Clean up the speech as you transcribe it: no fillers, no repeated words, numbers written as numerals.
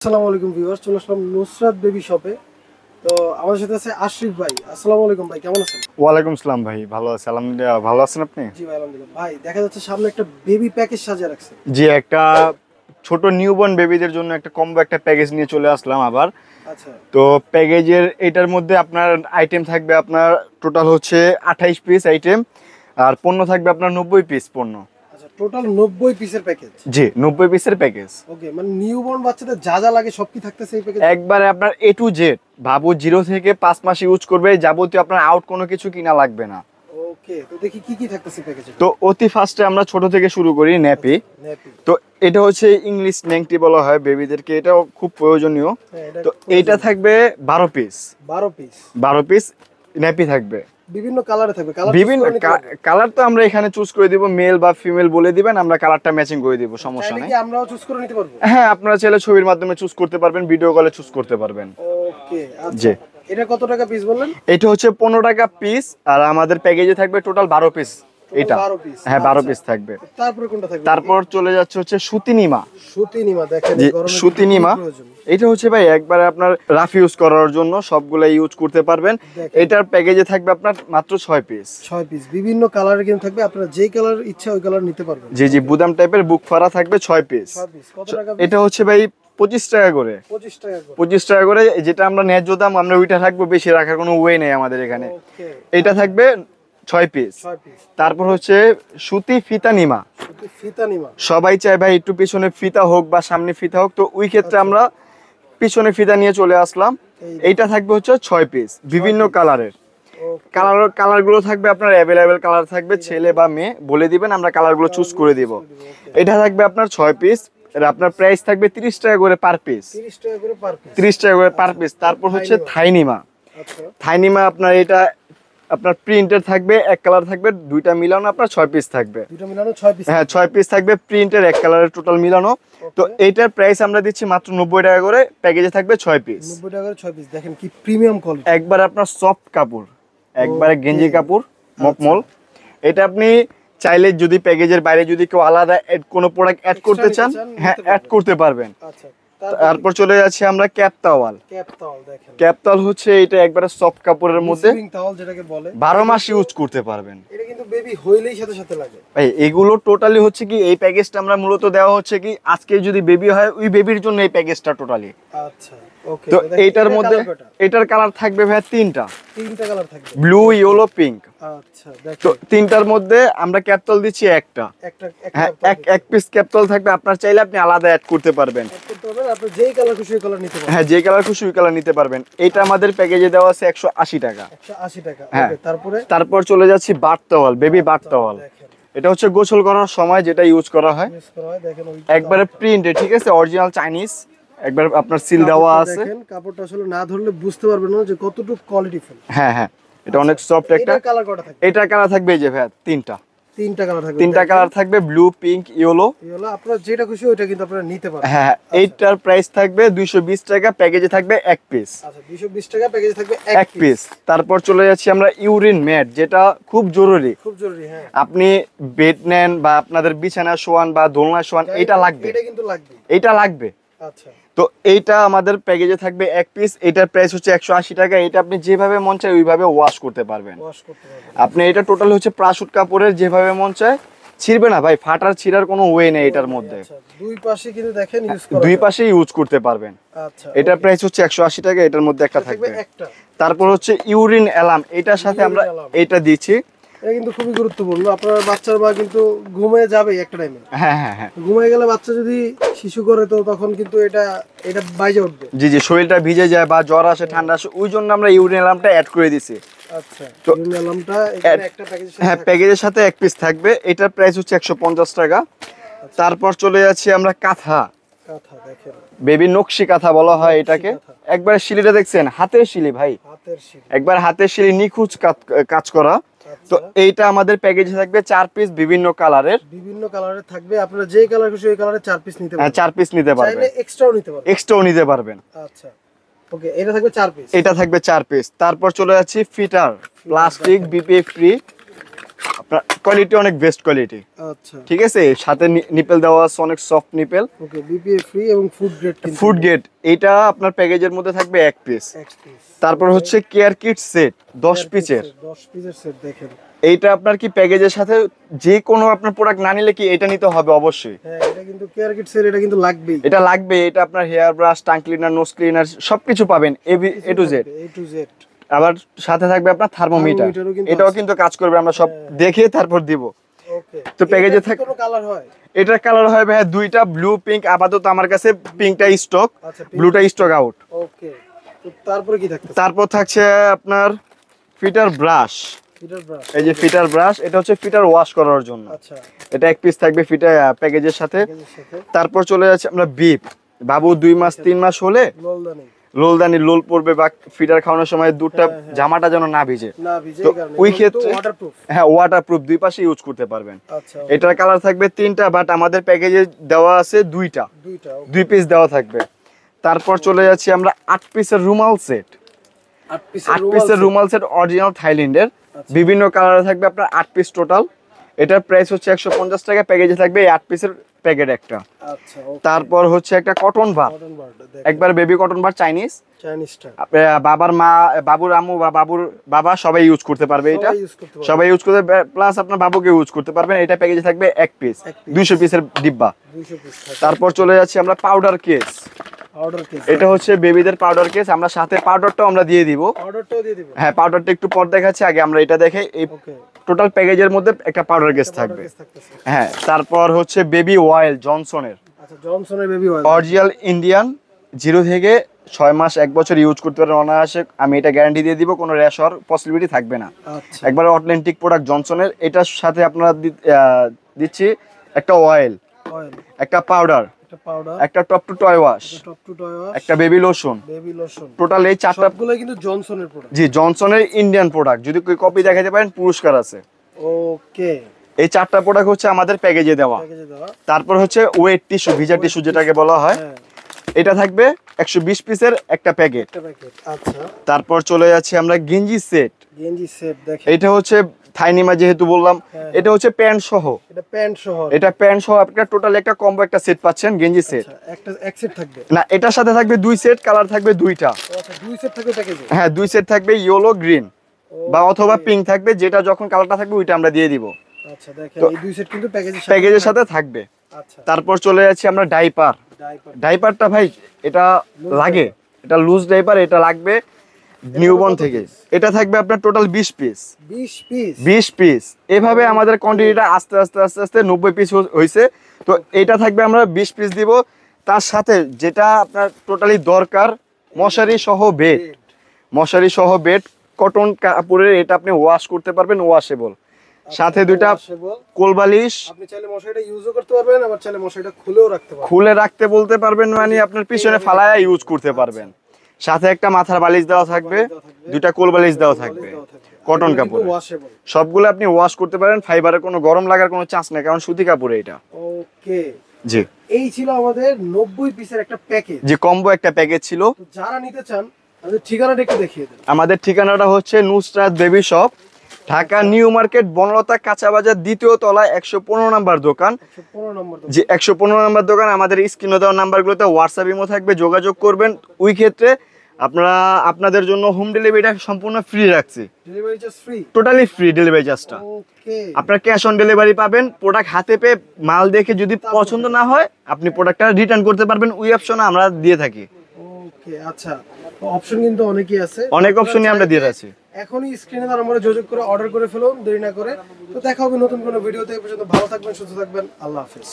আসসালামু আলাইকুম ভিউয়ার্স, চলে আসলাম নুসরাত বেবি শপে। তো আমাদের সাথে আছে আশরিফ ভাই। আসসালামু আলাইকুম ভাই, কেমন আছেন? ওয়ালাইকুম আসসালাম ভাই, ভালো আছি আলহামদুলিল্লাহ। ভালো আছেন আপনি? জি ভাই আলহামদুলিল্লাহ। ভাই দেখা যাচ্ছে সামনে একটা বেবি প্যাকেজ সাজিয়ে রাখছেন। জি, একটা ছোট নিউবর্ন বেবিদের জন্য একটা কম্বো একটা প্যাকেজ নিয়ে চলে আসলাম আবার। আচ্ছা তো প্যাকেজের এটার মধ্যে আপনার আইটেম থাকবে, আপনার টোটাল হচ্ছে 28 পিস আইটেম, আর পণ্য থাকবে আপনার 90 পিস পণ্য। আচ্ছা, টোটাল 90 পিসের প্যাকেজ। জি, 90 পিসের প্যাকেজ। ওকে, মানে নিউবর্ন বাচ্চাদের যা যা লাগে সব কি থাকতেছে এই প্যাকেজে? একবারে আপনার এ টু জেড, ভাবু 0 থেকে 5 মাস ইউজ করবে, যাবতীয় আপনার আউট কোনো কিছু কিনা লাগবে না। ওকে, তো দেখি কি কি থাকতেছে প্যাকেজে। তো অতি ফার্স্টে আমরা ছোট থেকে শুরু করি, ন্যাপি। ন্যাপি। তো এটা হচ্ছে ইংলিশ ন্যাংটি বলা হয় বেবিদেরকে, এটাও খুব প্রয়োজনীয়। তো এইটা থাকবে 12 পিস। 12 পিস 12 পিস ন্যাপি থাকবে, বিভিন্ন কালারে থাকবে। বিভিন্ন কালার তো আমরা এখানে চুজ করে দিব, মেল বা ফিমেল বলে দিবেন, আমরা কালারটা ম্যাচিং করে দিব, সমস্যা চাইলে নাই। কি আমরাও চুজ করে নিতে পারবো? হ্যাঁ, আপনারা চাইলে ছবির মাধ্যমে চুজ করতে পারবেন, ভিডিও কলে চুজ করতে পারবেন। ওকে জি। আচ্ছা, এটা কত টাকা পিস বললেন? এটা হচ্ছে 15 টাকা পিস, আর আমাদের প্যাকেজে থাকবে টোটাল 12 পিস। এটা 12 পিস। হ্যাঁ, 12 আচ্ছা। পিস থাকবে। তারপরে কোনটা থাকবে? তারপর চলে যাচ্ছে হচ্ছে সুতিনিমা। সুতিনিমা, দেখেন জি, গরমে সুতিনিমা। এটা হচ্ছে ভাই একবারে আপনার রাফ ইউজ করার জন্য সবগুলা ইউজ করতে পারবেন। দেখেন। এটার প্যাকেজে থাকবে আপনার মাত্র 6 পিস। 6 পিস বিভিন্ন কালারের কিন্তু থাকবে, আপনারা যেই কালার ইচ্ছা ওই কালার নিতে পারবেন। জি জি, বুদাম টাইপের বুক ফাড়া থাকবে 6 পিস। 6 পিস কত টাকা? এটা হচ্ছে ভাই 25 টাকা করে। 25 টাকা করে। 25 টাকা করে, যেটা আমরা ন্যায্য দাম, আমরা ওইটা রাখবো, বেশি রাখার কোনো ওয়ে নেই আমাদের এখানে। ওকে, এটা থাকবে 6 পিস। 6 পিস। তারপর হচ্ছে সুতি ফিতা নিমা। সুতি ফিতানিমা। সবাই চায় ভাই একটু পিছনে ফিতা হোক বা সামনে ফিতা হোক, তো ওই ক্ষেত্রে আমরা পিছনে ফিতা নিয়ে চলে আসলাম। এইটা থাকবে হচ্ছে 6 পিস বিভিন্ন কালারের। কালারগুলো থাকবে আপনার অ্যাভেলেবেল কালার থাকবে, ছেলে বা মেয়ে বলে দিবেন, আমরা কালারগুলো চুজ করে দিব। এটা থাকবে আপনার 6 পিস, এর আপনার প্রাইস থাকবে 30 টাকা করে পার পিস। 30 টাকা করে পার পিস। 30 টাকা করে পার পিস। তারপর হচ্ছে থাইনিমা। আচ্ছা, থাইনিমা আপনার এটা আপনার প্রিন্টের থাকবে, এক কালার থাকবে, দুইটা মিলানো আপনার 6 পিস থাকবে। দুটো মিলানো 6 পিস। হ্যাঁ, 6 পিস থাকবে প্রিন্টের, এক কালারের টোটাল মিলানো। তো এইটার প্রাইস আমরা দিচ্ছি মাত্র 90 টাকা করে, প্যাকেজে থাকবে 6 পিস। 90 টাকা করে 6 পিস। দেখেন কি প্রিমিয়াম কোয়ালিটি। একবার আপনার সফট কাপড়, একবারে গেঞ্জি কাপড় মকমল। এটা আপনি চাইলে যদি প্যাকেজের বাইরে যদি কেউ আলাদা কোনো প্রোডাক্ট অ্যাড করতে চান, হ্যাঁ অ্যাড করতে পারবেন। আচ্ছা, তারপর চলে যাচ্ছে আমরা ক্যাপ তাওয়াল। ক্যাপ টাওয়াল দেখেন। ক্যাপ তাওয়াল হচ্ছে এটা একবারে সফট কাপড়ের মধ্যে, সুইং টাওয়াল যেটাকে বলে, 12 মাস ইউজ করতে পারবেন। এটা কিন্তু বেবি হইলেই সাথে সাথে লাগে। ভাই এগুলো টোটালি হচ্ছে কি, এই প্যাকেজটা আমরা মূলত দেওয়া হচ্ছে কি, আজকে যদি বেবি হয় ওই বেবির জন্য এই প্যাকেজটা টোটালি। আচ্ছা ওকে, তো এইটার মধ্যে এটার কালার থাকবে ভাই তিনটা কালার থাকবে, ব্লু, ইয়েলো, পিঙ্ক। আচ্ছা দেখেন, তো তিনটার মধ্যে আমরা ক্যাপতল দিচ্ছি একটা। হ্যাঁ, এক পিস ক্যাপতল থাকবে, আপনার চাইলে আপনি আলাদা অ্যাড করতে পারবেন। আপনি যেই কালার খুশি ওই কালার নিতে পারবেন। হ্যাঁ, যে কালার খুশি ওই কালার নিতে পারবেন। এটা আমাদের প্যাকেজে দেওয়া আছে 180 টাকা। 180 টাকা। হ্যাঁ, ওকে, তারপর চলে যাচ্ছি bath towel, baby bath towel. এটা হচ্ছে গোসল করার সময় যেটা ইউজ করা হয়, ইউজ করা হয়। দেখেন ওই একবারে প্রিন্টে, ঠিক আছে, অরিজিনাল চাইনিজ, একবার আপনার সিল দেওয়া আছে। দেখেন কাপড়টা আসলে না ধরলে বুঝতে পারবেন না যে কতটুকু কোয়ালিটিফুল। হ্যাঁ হ্যাঁ, এটা অনেক সফট একটা। এটা কালার কটা থাকবে? এটা কালার থাকবে এই যে ভাই তিনটা কালার থাকবে। তিনটা কালার থাকবে, ব্লু, পিঙ্ক, ইয়েলো। ইয়েলো, আপনারা যেটা খুশি ওইটা কিন্তু আপনারা নিতে পারবেন। হ্যাঁ, এইটার প্রাইস থাকবে 220 টাকা, প্যাকেজে থাকবে এক পিস। আচ্ছা, 220 টাকা, প্যাকেজে থাকবে এক পিস। তারপর চলে যাচ্ছি আমরা ইউরিন ম্যাট, যেটা খুব জরুরি। খুব জরুরি, হ্যাঁ। আপনি বেড নেন বা আপনাদের বিছানা শোয়ান বা দোলনায় শোয়ান, এটা লাগবে, এটা কিন্তু লাগবে, এটা লাগবে। আচ্ছা, তো এইটা আমাদের প্যাকেজে থাকবে এক পিস। এটার প্রাইস হচ্ছে 180 টাকা। এটা আপনি যেভাবে মন চায় ওইভাবে ওয়াশ করতে পারবেন। ওয়াশ করতে পারবেন আপনি এটা টোটাল হচ্ছে প্রাসুট কাপড়ের, যেভাবে মন চায়, ছিড়বে না ভাই, ফাটার ছিড়ার কোনো ওয়ে নেই এটার মধ্যে। আচ্ছা, দুই পাশে কিন্তু দেখেন ইউজ করা, দুই পাশে ইউজ করতে পারবেন। আচ্ছা, এটার প্রাইস হচ্ছে 180 টাকা, এটার মধ্যে একটা থাকবে। একটা। তারপর হচ্ছে ইউরিন অ্যালার্ম, এটার সাথে আমরা এটা দিচ্ছি। এটা কিন্তু খুবই গুরুত্বপূর্ণ। আপনার বাচ্চার মা কিন্তু ঘুমিয়ে যাবে একটা টাইমে। হ্যাঁ হ্যাঁ হ্যাঁ, ঘুমিয়ে গেলে বাচ্চা যদি শিশু করে তো তখন কিন্তু এটা বাইজে উঠবে। জি জি, শরীরটা ভিজে যায় বা জ্বর আসে, ঠান্ডা আসে, ওই জন্য আমরা ইউরিন অ্যালার্মটা অ্যাড করে দিছি। আচ্ছা, ইউরিন অ্যালার্মটা এখানে একটা প্যাকেজের সাথে, হ্যাঁ, প্যাকেজের সাথে এক পিস থাকবে। এটার প্রাইস হচ্ছে 150 টাকা। তারপর চলে যাচ্ছি আমরা কাঁথা। কাঁথা দেখেন, বেবি নকশি কাঁথা বলা হয় এটাকে। একবার শিলিটা দেখছেন, হাতের শিলি ভাই, হাতের শিলি, একবার হাতের শিলি, নিখুঁত কাজ করা। তো এইটা আমাদের প্যাকেজে থাকবে 4 পিস বিভিন্ন কালারের। থাকবে, আপনারা যেই কালার খুশি ওই কালারে 4 পিস নিতে পারবেন। হ্যাঁ, 4 পিস নিতে পারবেন, চাইলে এক্সট্রাও নিতে পারবেন। এক্সট্রাও নিতে পারবেন। আচ্ছা ওকে, এটা থাকবে 4 পিস। এটা থাকবে 4 পিস। তারপর চলে যাচ্ছি ফিটার, প্লাস্টিক, বিপিএফ ফ্রি। আপনার কোয়ালিটি অনেক বেস্ট কোয়ালিটি। আচ্ছা ঠিক আছে, সাথে নিপেল দেওয়া আছে, অনেক সফট নিপেল। ওকে, বিপিএ ফ্রি এবং ফুড গ্রেড কিন্তু। ফুড গ্রেড, এটা আপনার প্যাকেজের মধ্যে থাকবে এক পিস। তারপর হচ্ছে কেয়ার কিট সেট 10 পিসের। 10 পিসের সেট দেখেন। এইটা আপনার কি প্যাকেজের সাথে যে কোনো আপনার প্রোডাক্ট না নিলে কি এটা নিতে হবে অবশ্যই। হ্যাঁ, এটা কিন্তু কেয়ার কিট সেট, এটা কিন্তু লাগবেই। এটা লাগবে। এটা আপনার hair brush, tongue cleaner, nose cleaner সবকিছু পাবেন এ টু জেড। আবার সাথে থাকবে আপনার থার্মোমিটার, এটাও কিন্তু কাজ করবে। আমরা সব দেখে তারপর দিব। ওকে, তো প্যাকেজে থাকে কোনো কালার হয়? এটার কালার হয় ভাই দুইটা, ব্লু পিঙ্ক। আপাতত আমার কাছে পিঙ্কটা স্টক, আচ্ছা, ব্লুটা স্টক আউট। ওকে, তো তারপরে কি থাকছে? তারপর থাকছে আপনার ফিটার ব্রাশ। ফিটার ব্রাশ, এই যে ফিটার ব্রাশ, এটা হচ্ছে ফিটার ওয়াশ করার জন্য। আচ্ছা, এটা এক পিস থাকবে ফিটার প্যাকেজের সাথে। প্যাকেজের সাথে। তারপর চলে যাচ্ছে আমরা বিপ। বাবু 2 মাস 3 মাস হলে লোলদানি, লোলদানি লোল পড়বে, বা ফিটার খাওয়ানোর সময় দুধটা জামাটা যেন না ভিজে। না ভিজে, তো এই কারণে ওই এটা ক্ষেত্রে ওয়াটারপ্রুফ। হ্যাঁ, ওয়াটারপ্রুফ, দুই পাশে ইউজ করতে পারবেন। আচ্ছা, এটার কালার থাকবে 3টা, বাট আমাদের প্যাকেজে দেওয়া আছে 2টা, 2 পিস দেওয়া থাকবে। তারপর চলে যাচ্ছি আমরা 8 পিসের রুমাল সেট। 8 পিসের রুমাল সেট অরিজিনাল থাইল্যান্ডের, বিভিন্ন কালারে থাকবে আপনার 8 পিস টোটাল। এটার প্রাইস হচ্ছে 150 টাকা। প্যাকেজে থাকবে এই 8 পিসের প্যাকেট একটা। আচ্ছা, তারপর হচ্ছে একটা কটন বার, একবার বেবি কটন বার, চাইনিজটা। বাবার মা, বাবুর আম্মু বা বাবুর বাবা সবাই ইউজ করতে পারবে। এটা সবাই ইউজ করতে, প্লাস আপনার বাবুকে ইউজ করতে পারবেন। এটা প্যাকেজে থাকবে এক পিস, 200 পিসের ডিব্বা। তারপর চলে যাচ্ছে আমরা পাউডার কেস। এটা হচ্ছে বেবিদের পাউডার কেস। আমরা সাথে পাউডারটাও আমরা দিয়ে দিব। হ্যাঁ, পাউডারটা একটু পর দেখাচ্ছি, আগে আমরা এটা দেখাই। এই টোটাল প্যাকেজের মধ্যে একটা পাউডার কেস থাকবে। হ্যাঁ, তারপর হচ্ছে বেবি অয়েল জনসনের। আচ্ছা, জনসনের বেবি অয়েল অরিজিনাল ইন্ডিয়ান, 0 থেকে 6 মাস 1 বছর ইউজ করতে পারেন অনায়াসে। আমি এটা গ্যারান্টি দিয়ে দিব, কোনো র্যাশ হওয়ার পসিবিলিটি থাকবে না। আচ্ছা, একবার অথেন্টিক প্রোডাক্ট জনসনের। এটার সাথে আপনারা দিচ্ছি একটা অয়েল, একটা পাউডার, একটা টপ টু টয় ওয়াশ, একটা বেবি লোশন। টোটাল এই 4টা সবগুলো কিন্তু জনসনের প্রোডাক্ট। জি, জনসনের ইন্ডিয়ান প্রোডাক্ট। যদি কেউ কপি দেখাতে পারেন, পুরস্কার আছে। ওকে, এই 4টা প্রোডাক্ট হচ্ছে আমাদের প্যাকেজে দেওয়া। তারপর হচ্ছে ওয়েট টিস্যু, ভিজা টিস্যু যেটাকে বলা হয়। এটা থাকবে 120 পিসের একটা প্যাকেট। আচ্ছা, তারপর চলে যাচ্ছে আমরা গেঞ্জি সেট। দেখেন, এটা হচ্ছে থাইনিমা যেহেতু বললাম, এটা হচ্ছে প্যান্ট সহ। এটা প্যান্ট সহ আপনারা টোটাল একটা কম্বো একটা সেট পাচ্ছেন, গেঞ্জি সেট। এক সেট থাকবে না, এটার সাথে থাকবে 2 সেট, কালার থাকবে 2টা। আচ্ছা, 2 সেট থাকবে প্যাকেজে। হ্যাঁ, 2 সেট থাকবে, ইয়েলো গ্রিন বা অথবা পিঙ্ক থাকবে, যেটা যখন কালারটা থাকবে ওইটা আমরা দিয়ে দিব। আচ্ছা, দেখেন এই 2 সেট কিন্তু প্যাকেজের সাথে থাকবে। আচ্ছা, তারপর চলে যাচ্ছে আমরা ডাইপারটা ভাই, এটা লাগে, এটা লুজ ডাইপার, এটা লাগবে নিউবর্ন থেকে। এটা থাকবে আপনার টোটাল 20 পিস। এভাবে আমাদের কোয়ান্টিটিটা আস্তে আস্তে 90 পিস হইছে। তো এটা থাকবে, আমরা 20 পিস দিব। তার সাথে যেটা আপনার টোটালি দরকার, মশারি সহ বেড, কটন কাপড়ের। এটা আপনি ওয়াশ করতে পারবেন, ওয়াশেবল। সাথে 2টা কোলবালিশ। আপনি চাইলে মশারিটা ইউজও করতে পারবেন, আবার চাইলে মশারিটা খুলেও রাখতে পারবেন। খুলে রাখতে বলতে পারবেন, মানে আপনার পিছনে ফালায়া ইউজ করতে পারবেন। সাথে একটা মাথার বালিশ দেওয়া থাকবে, 2টা কোলবালিশ দেওয়া থাকবে, কটন কাপড়। সবগুলো আপনি ওয়াশ করতে পারেন। ফাইবারে কোনো গরম লাগার কোনো চান্স নেই, কারণ সুতি কাপড়ে এটা। ওকে, জি, এই ছিল আমাদের 90 পিসের একটা প্যাকেজ। জি, কম্বো একটা প্যাকেজ ছিল। যারা নিতে চান, আমাদের ঠিকানাটা একটু দেখিয়ে দেন। আমাদের ঠিকানাটা হচ্ছে Nusrat baby shop, Dhaka new market, Banalata কাঁচা বাজার, 2য় তলায় 115 নম্বর দোকান। 115 নম্বর দোকান। আমাদের স্ক্রিনে দেওয়া নাম্বারগুলোতে হোয়াটসঅ্যাপ ইমো থাকবে, যোগাযোগ করবেন। ওই ক্ষেত্রে আপনাদের জন্য হোম ডেলিভারিটা সম্পূর্ণ ফ্রি রাখছি। Delivery charge free, totally free delivery চার্জটা। ওকে, আপনার ক্যাশ অন ডেলিভারি পাবেন। প্রোডাক্ট হাতে পেয়ে মাল দেখে যদি পছন্দ না হয়, আপনি প্রোডাক্টটা রিটার্ন করতে পারবেন। ওই অপশন আমরা দিয়ে থাকি। ওকে, আচ্ছা, অপশন কিন্তু অনেকই আছে, অনেক অপশনই আমরা দিয়ে রাখছি। এখনই স্ক্রিনে তার আমরা যোগাযোগ করে অর্ডার করে ফেলুন, দেরি না করে। তো দেখা হবে নতুন কোনো ভিডিওতে। এই পর্যন্ত ভালো থাকবেন, সুস্থ থাকবেন, আল্লাহ হাফেজ।